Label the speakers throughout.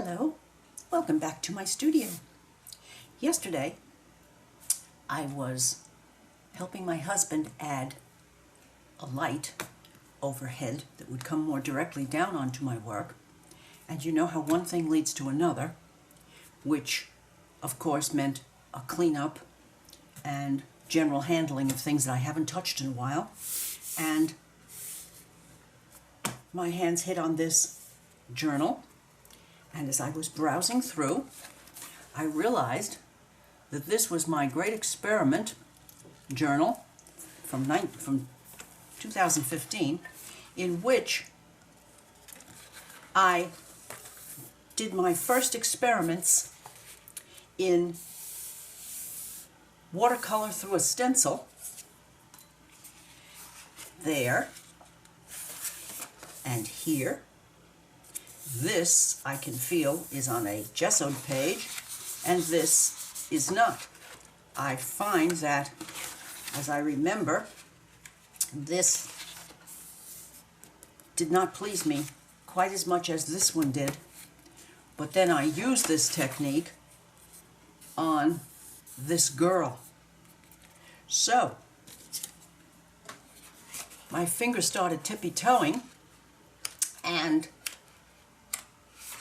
Speaker 1: Hello, welcome back to my studio. Yesterday, I was helping my husband add a light overhead that would come more directly down onto my work. And you know how one thing leads to another, which of course meant a cleanup and general handling of things that I haven't touched in a while. And my hands hit on this journal. And as I was browsing through, I realized that this was my Great Experiment journal from 2015, in which I did my first experiments in watercolor through a stencil. There and here. This, I can feel, is on a gessoed page, and this is not. I find that, as I remember, this did not please me quite as much as this one did, but then I used this technique on this girl. So, my fingers started tippy-toeing, and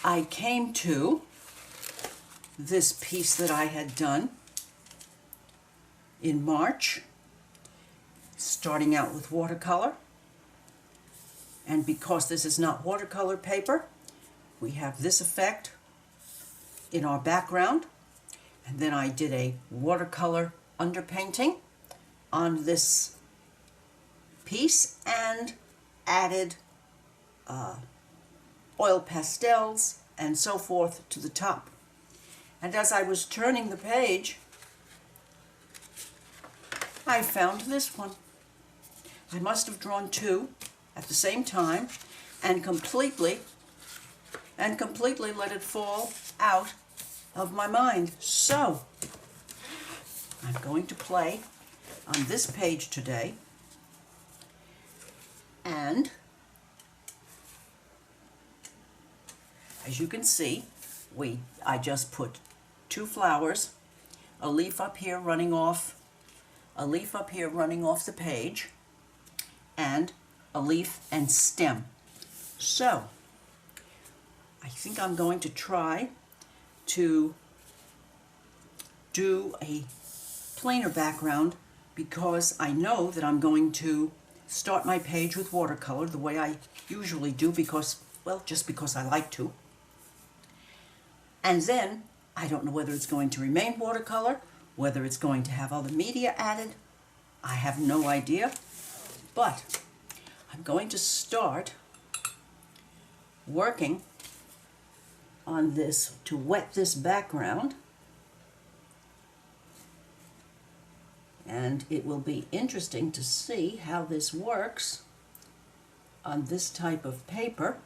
Speaker 1: I came to this piece that I had done in March, starting out with watercolor. And because this is not watercolor paper, we have this effect in our background. And then I did a watercolor underpainting on this piece and added oil pastels and so forth to the top. And as I was turning the page, I found this one. I must have drawn two at the same time and completely let it fall out of my mind. So I'm going to play on this page today, and as you can see, I just put two flowers, a leaf up here running off the page, and a leaf and stem. So, I think I'm going to try to do a plainer background because I know that I'm going to start my page with watercolor the way I usually do just because I like to. And then, I don't know whether it's going to remain watercolor, whether it's going to have other media added. I have no idea. But I'm going to start working on this to wet this background. And it will be interesting to see how this works on this type of paper.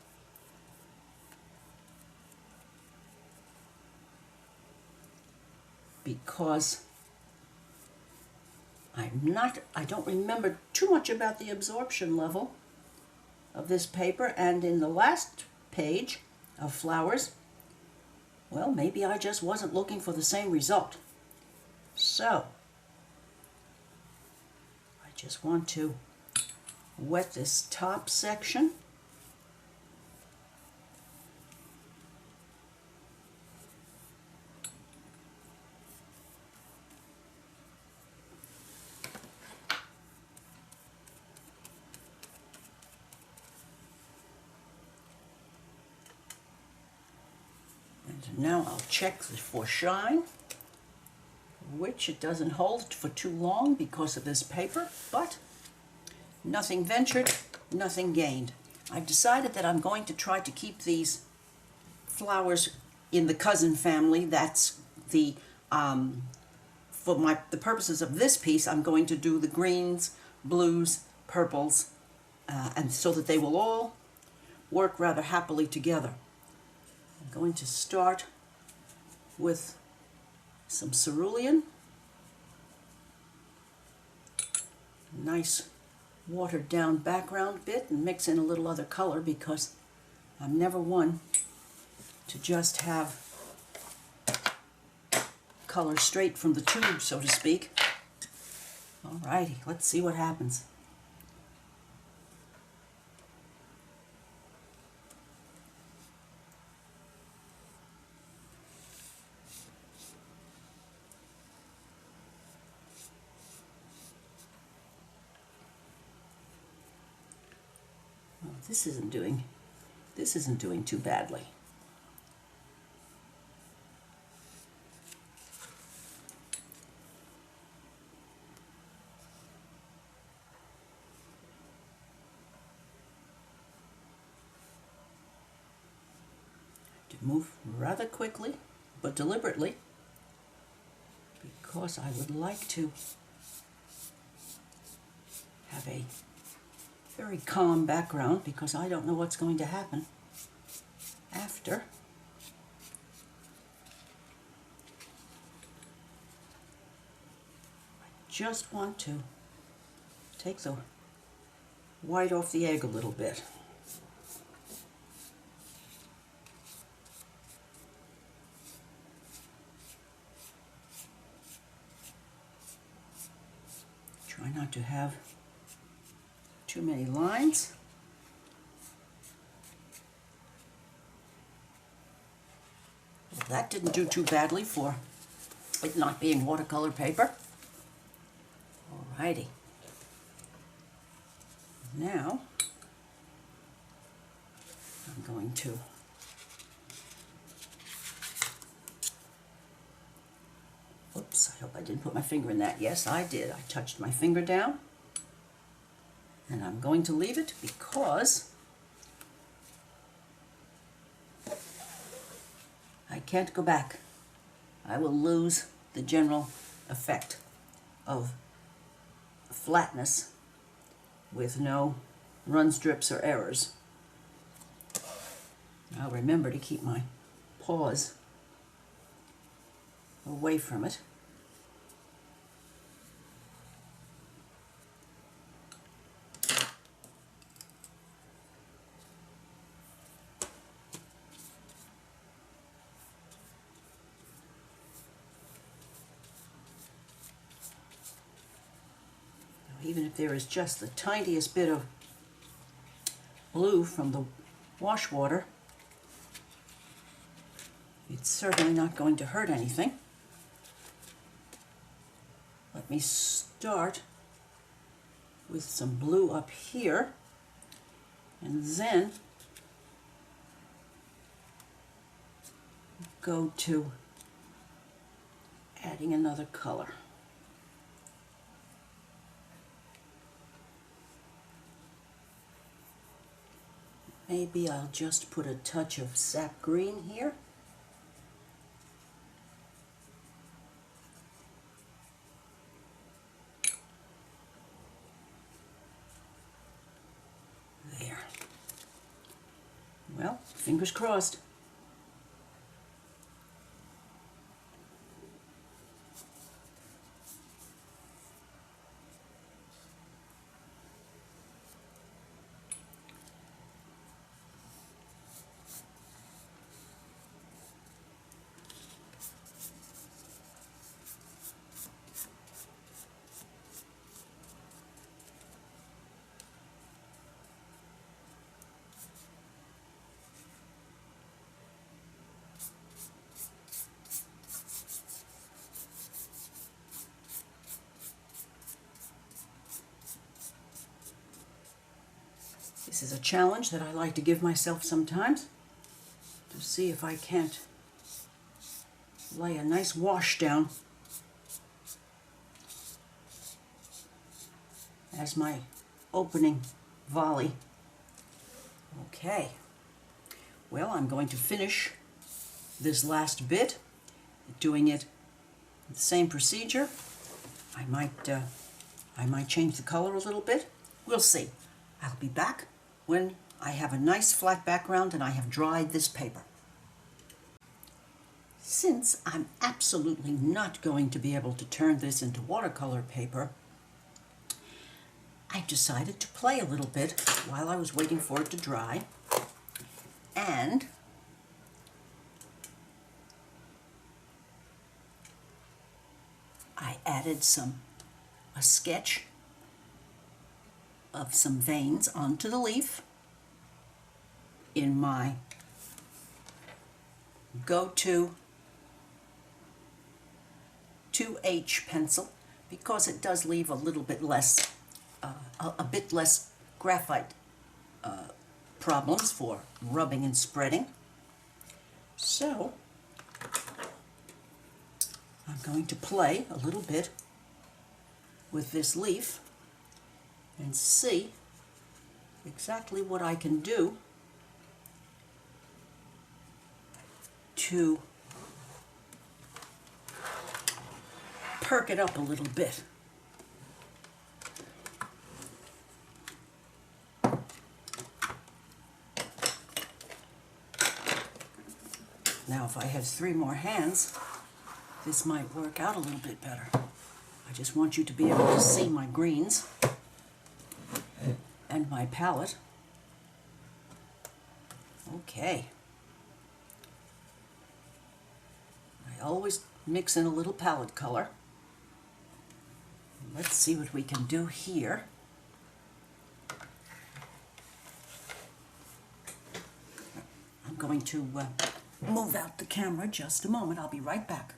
Speaker 1: Because I don't remember too much about the absorption level of this paper, and in the last page of flowers, well, maybe I just wasn't looking for the same result. So, I just want to wet this top section. Now I'll check for shine, which it doesn't hold for too long because of this paper, but nothing ventured, nothing gained. I've decided that I'm going to try to keep these flowers in the cousin family. That's the, for the purposes of this piece, I'm going to do the greens, blues, purples, and so that they will all work rather happily together. I'm going to start with some cerulean, nice watered down background bit, and mix in a little other color because I'm never one to just have color straight from the tube, so to speak. Alrighty, let's see what happens. Well, this isn't doing too badly. Move rather quickly, but deliberately, because I would like to have a very calm background, because I don't know what's going to happen after. I just want to take the white off the egg a little bit. Try not to have too many lines. Well, that didn't do too badly for it not being watercolor paper. Alrighty. Now, I'm going to oops, I hope I didn't put my finger in that. Yes, I did. I touched my finger down. And I'm going to leave it because I can't go back. I will lose the general effect of flatness with no run strips or errors. I'll remember to keep my paws away from it. Even if there is just the tiniest bit of blue from the wash water, it's certainly not going to hurt anything. Let me start with some blue up here, and then go to adding another color. Maybe I'll just put a touch of sap green here. There. Well, fingers crossed. This is a challenge that I like to give myself sometimes, to see if I can't lay a nice wash down as my opening volley. Okay, well, I'm going to finish this last bit, doing it the same procedure. I might change the color a little bit. We'll see. I'll be back when I have a nice flat background and I have dried this paper. Since I'm absolutely not going to be able to turn this into watercolor paper, I decided to play a little bit while I was waiting for it to dry, and added a sketch of some veins onto the leaf in my go-to 2H pencil, because it does leave a little bit less, a bit less graphite problems for rubbing and spreading. So I'm going to play a little bit with this leaf and see exactly what I can do to perk it up a little bit. Now, if I have 3 more hands, this might work out a little bit better. I just want you to be able to see my greens and my palette. Okay. I always mix in a little palette color. Let's see what we can do here. I'm going to move out the camera just a moment. I'll be right back.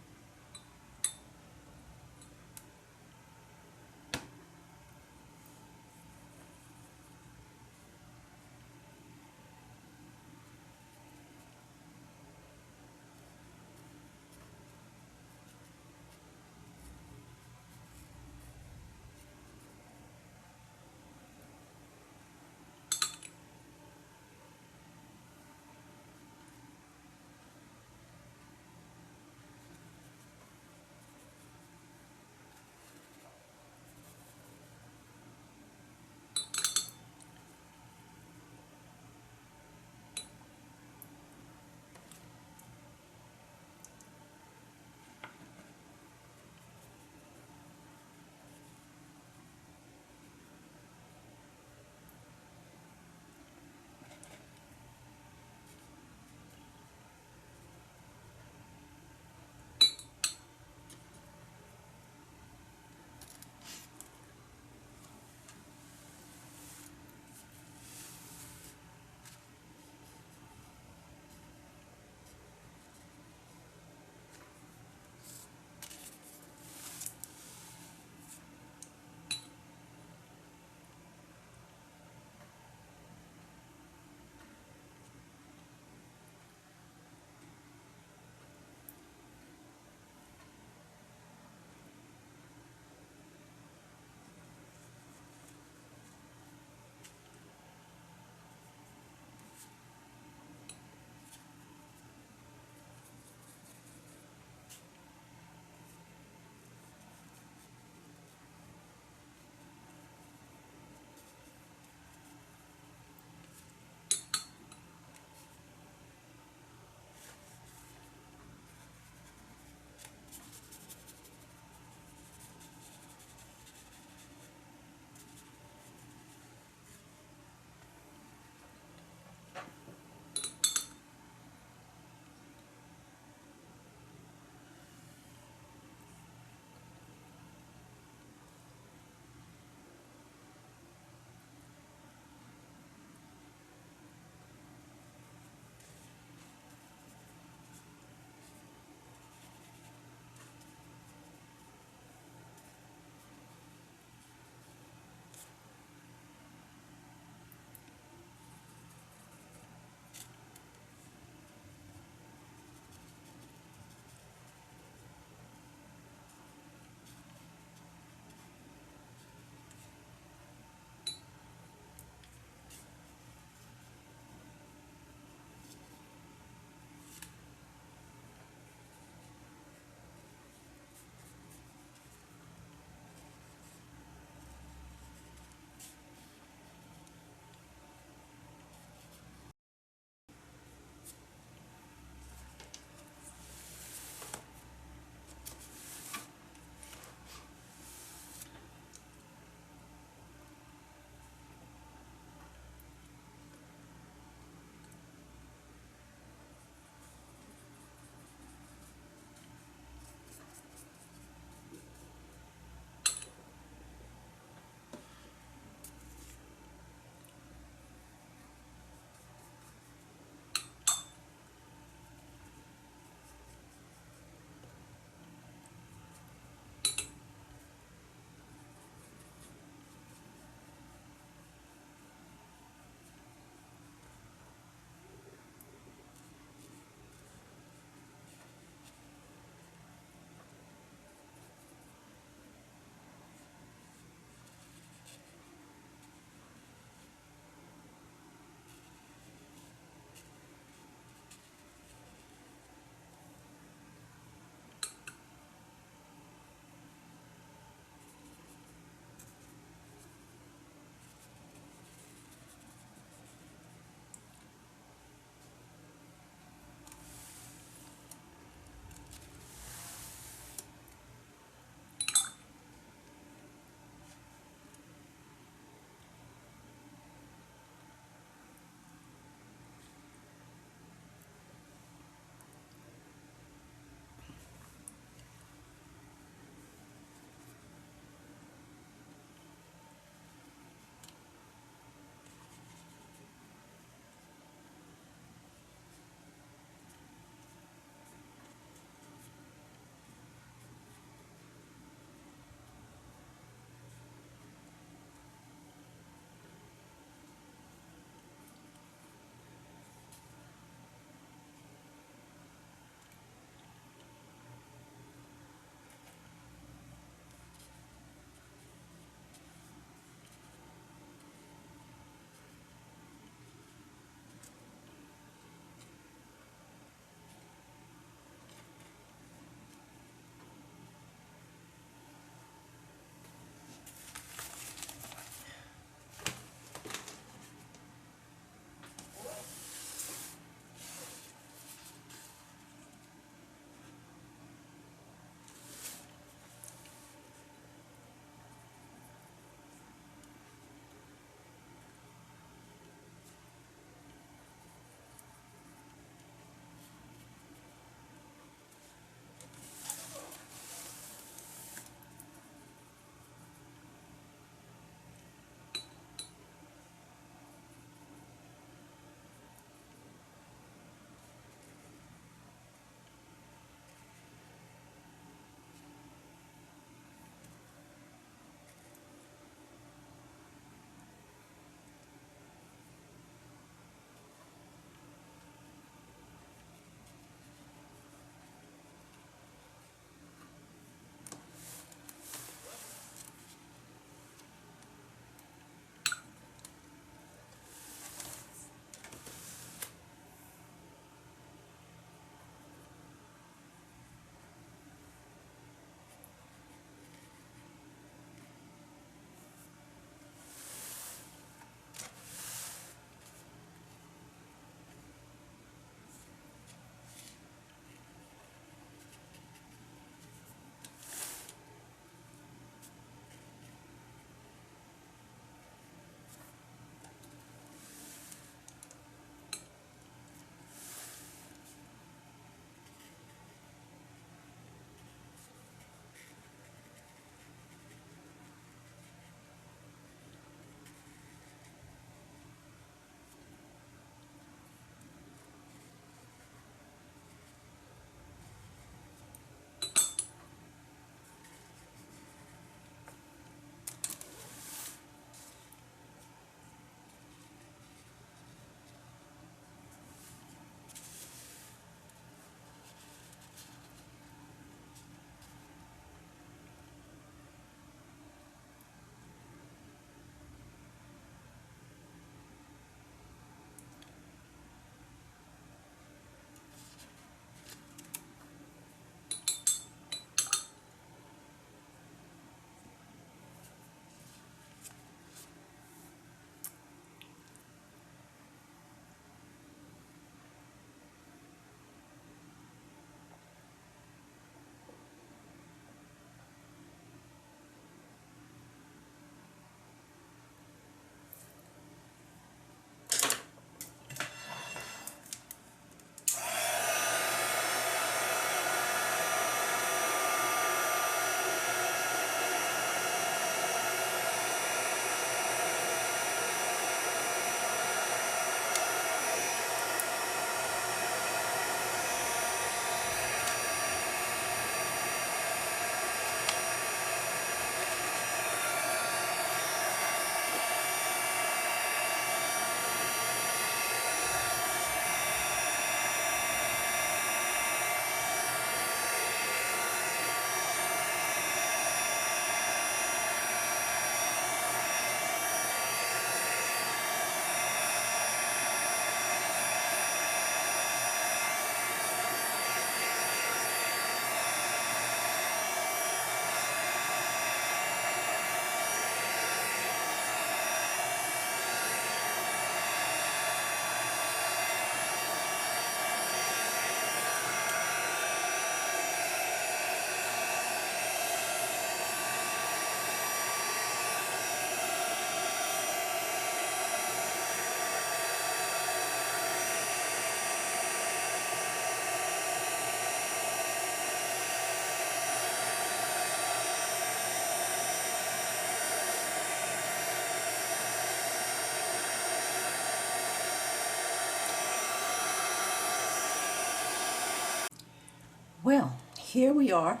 Speaker 1: here we are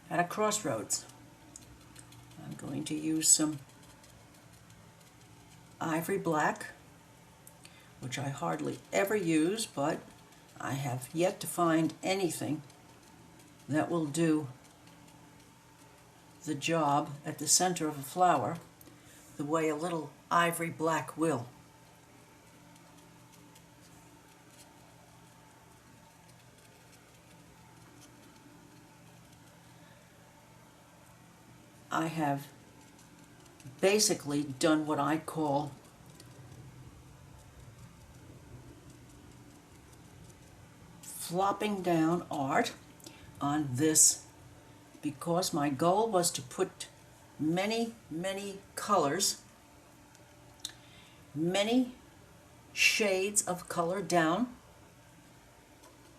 Speaker 1: at a crossroads. I'm going to use some ivory black, which I hardly ever use, but I have yet to find anything that will do the job at the center of a flower the way a little ivory black will. I have basically done what I call flopping down art on this, because my goal was to put many colors, many shades of color down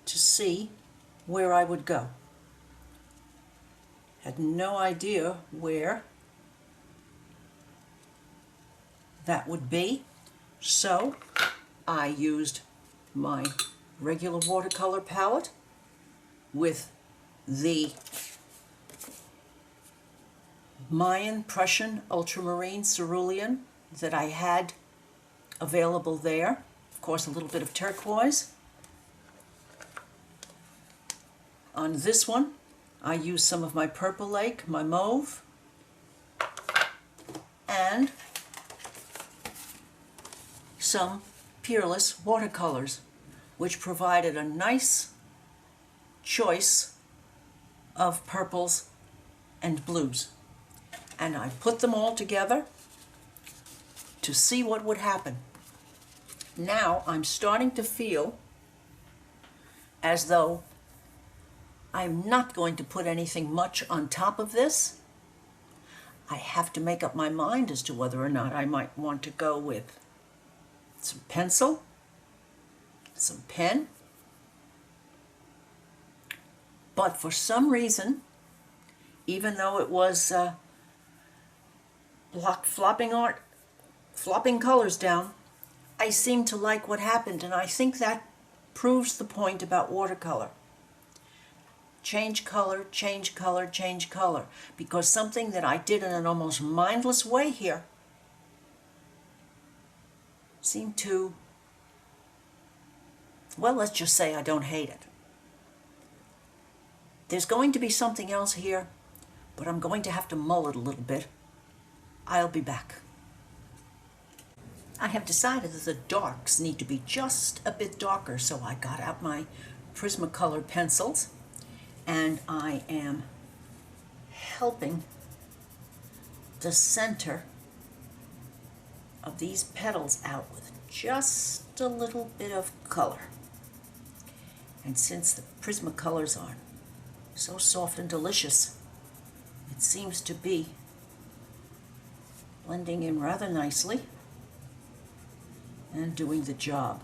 Speaker 1: to see where I would go. Had no idea where that would be, so I used my regular watercolor palette with the Mayan Prussian Ultramarine Cerulean that I had available there. Of course, a little bit of turquoise. On this one, I used some of my Purple Lake, my mauve, and some Peerless watercolors, which provided a nice choice of purples and blues. And I put them all together to see what would happen. Now I'm starting to feel as though I'm not going to put anything much on top of this. I have to make up my mind as to whether or not I might want to go with some pencil, some pen. But for some reason, even though it was flopping colors down, I seem to like what happened, and I think that proves the point about watercolor. Change color, change color, change color. Because something that I did in an almost mindless way here seemed to, well, let's just say I don't hate it. There's going to be something else here, but I'm going to have to mull it a little bit. I'll be back. I have decided that the darks need to be just a bit darker, so I got out my Prismacolor pencils, and I am helping the center of these petals out with just a little bit of color. And since the Prismacolors are so soft and delicious, it seems to be blending in rather nicely and doing the job.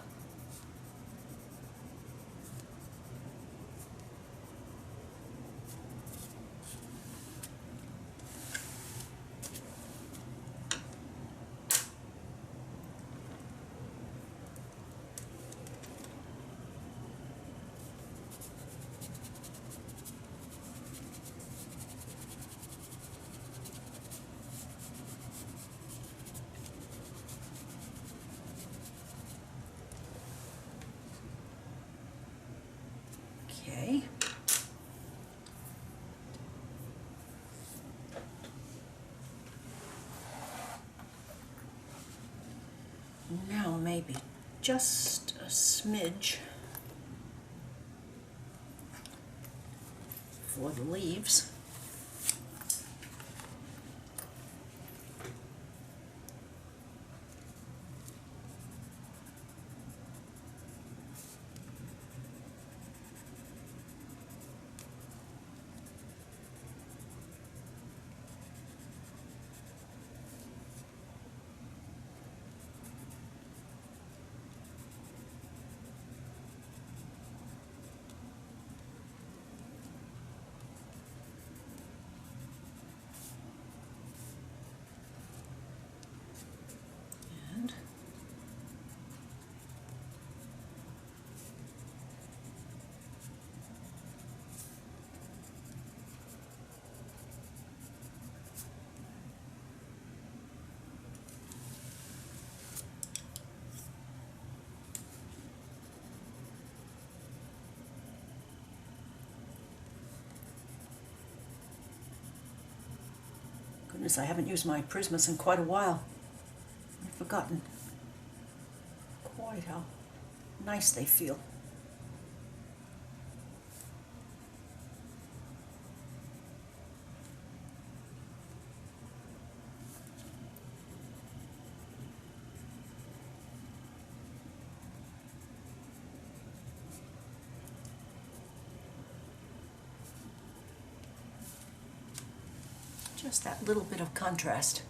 Speaker 1: Okay. Now maybe just a smidge for the leaves. Goodness, I haven't used my Prismas in quite a while. I've forgotten quite how nice they feel. Just that little bit of contrast.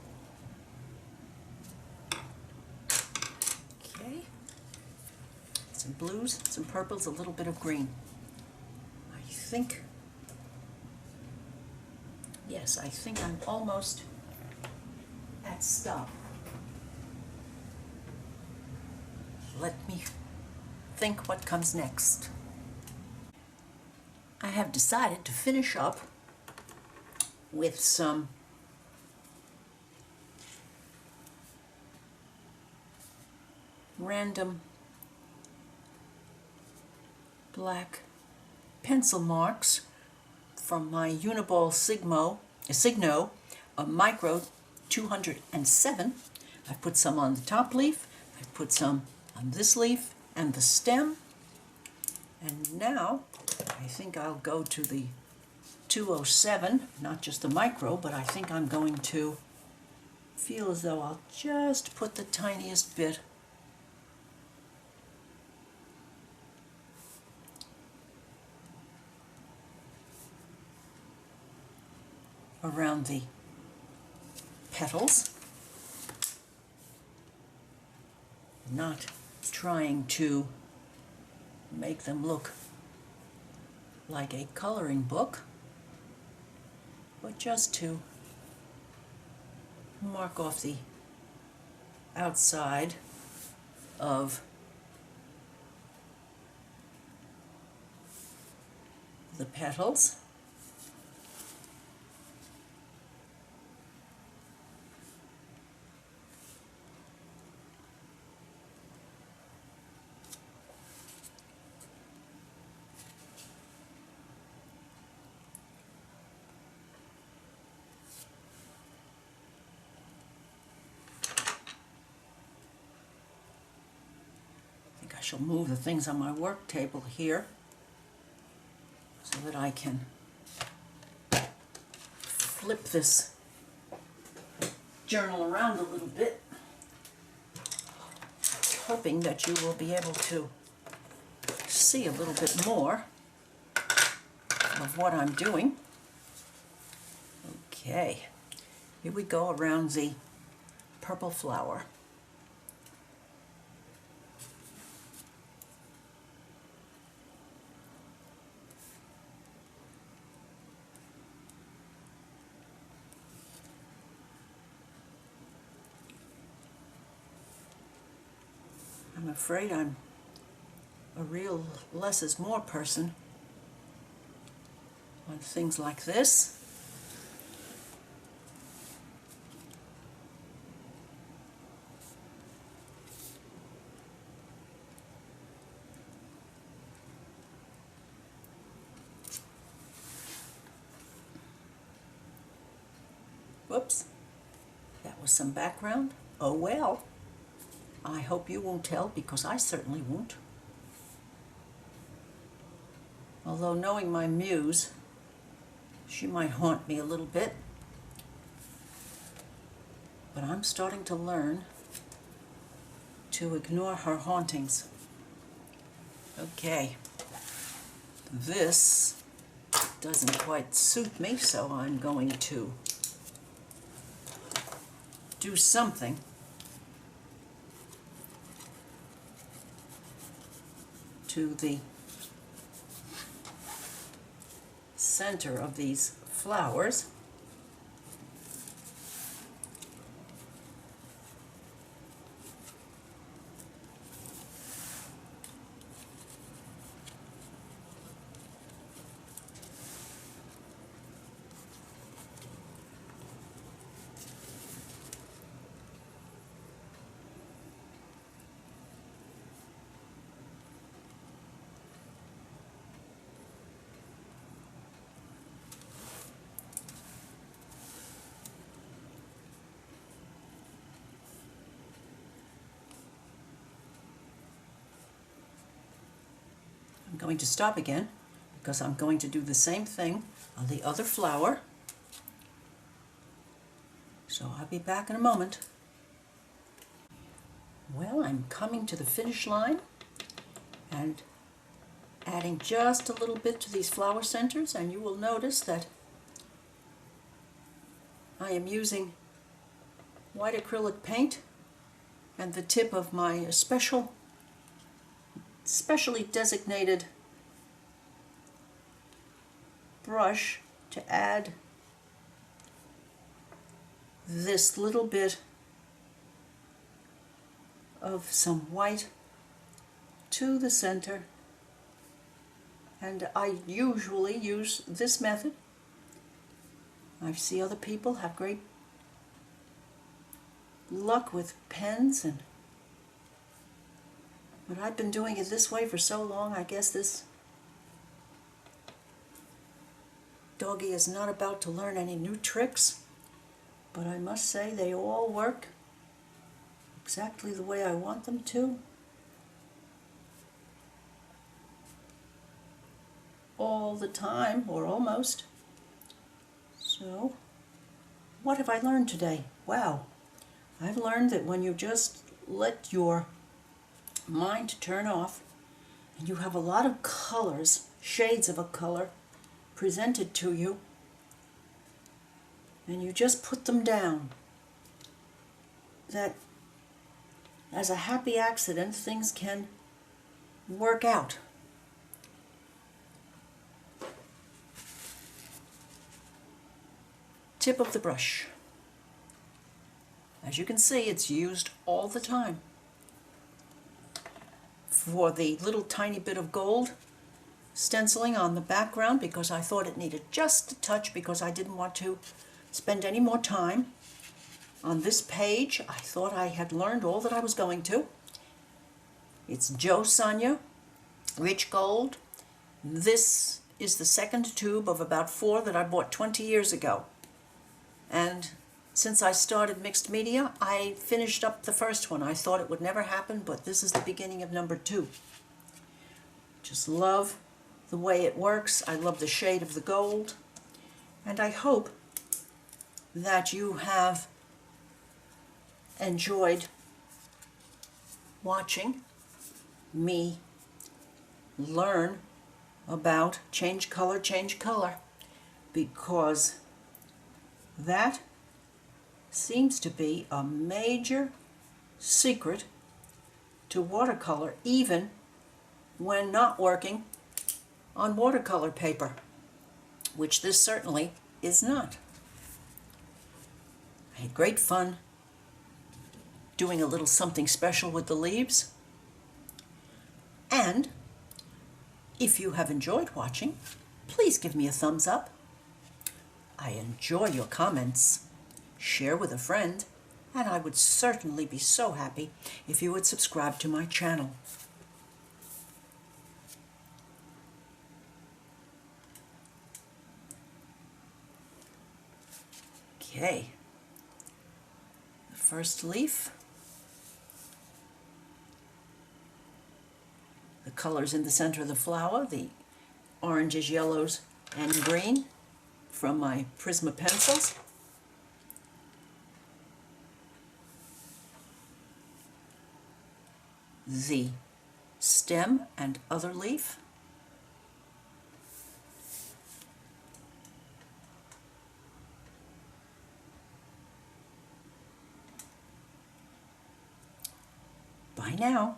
Speaker 1: Okay. Some blues, some purples, a little bit of green. I think, yes, I think I'm almost at stop. Let me think what comes next. I have decided to finish up with some random black pencil marks from my Uniball Signo Micro 207. I put some on the top leaf, I put some on this leaf and the stem, and now I think I'll go to the 207, not just the micro, but I think I'm going to feel as though I'll just put the tiniest bit around the petals, not trying to make them look like a coloring book, but just to mark off the outside of the petals. I shall move the things on my work table here so that I can flip this journal around a little bit, hoping that you will be able to see a little bit more of what I'm doing. Okay, here we go around the purple flower. I'm afraid I'm a real less is more person on things like this. Whoops, that was some background. Oh well. I hope you won't tell, because I certainly won't. Although, knowing my muse, she might haunt me a little bit. But I'm starting to learn to ignore her hauntings. Okay, this doesn't quite suit me, so I'm going to do something to the center of these flowers. going to stop again because I'm going to do the same thing on the other flower. So I'll be back in a moment. Well, I'm coming to the finish line and adding just a little bit to these flower centers, and you will notice that I am using white acrylic paint and the tip of my specially designated brush to add this little bit of some white to the center. And I usually use this method. I see other people have great luck with pens, but I've been doing it this way for so long, I guess this doggy is not about to learn any new tricks, but I must say they all work exactly the way I want them to. All the time, or almost. So, what have I learned today? Wow, I've learned that when you just let your mind turn off and you have a lot of colors, shades of a color presented to you, and you just put them down, that as a happy accident things can work out. Tip of the brush. As you can see, it's used all the time. For the little tiny bit of gold stenciling on the background, because I thought it needed just a touch, because I didn't want to spend any more time on this page. I thought I had learned all that I was going to. It's Jo Sonja Rich Gold. This is the second tube of about 4 that I bought 20 years ago. And since I started mixed media, I finished up the first one. I thought it would never happen, but this is the beginning of number 2. Just love the way it works. I love the shade of the gold. And I hope that you have enjoyed watching me learn about change color, because that seems to be a major secret to watercolor, even when not working on watercolor paper, which this certainly is not. I had great fun doing a little something special with the leaves. And if you have enjoyed watching, please give me a thumbs up. I enjoy your comments. Share with a friend, and I would certainly be so happy if you would subscribe to my channel. Okay, the first leaf. The colors in the center of the flower, the oranges, yellows, and green from my Prisma pencils. The stem and other leaf. Bye now.